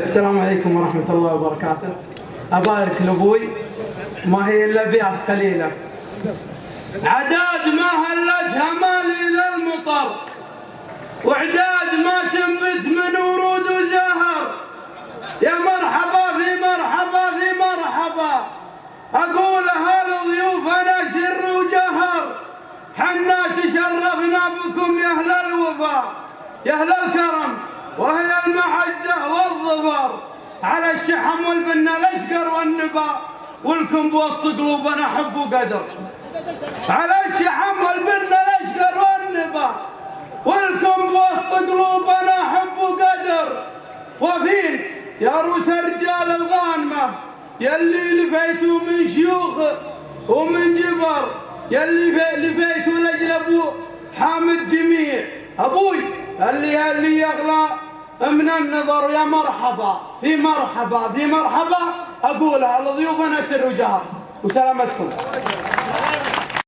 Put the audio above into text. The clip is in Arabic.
السلام عليكم ورحمة الله وبركاته. أبارك لأبوي ما هي إلا بيات قليلة، عداد ما هلتها مالي للمطر، وعداد ما تنبت من ورود وزهر. يا مرحبا في مرحبا في مرحبا، أقولها لضيوفنا سر وجهر. حنا تشرفنا بكم يا أهل الوفا، يا أهل الكرم وأهل المعزة والظفر. على الشحم والبنة الأشقر والنبا، ولكم بوسط قلوبنا حب وقدر. على الشحم والبنة الأشقر والنبا، ولكم بوسط قلوبنا حب وقدر. وفين يا روس رجال الغانمة، يلي لفيتوا من شيوخ ومن جبر، يلي لفيتوا لأجل أبو حامد جميع. أبوي اللي يغلى من النظر. يا مرحبا في مرحبا في مرحبا، أقولها لضيوفنا سر وجهر. وسلامتكم.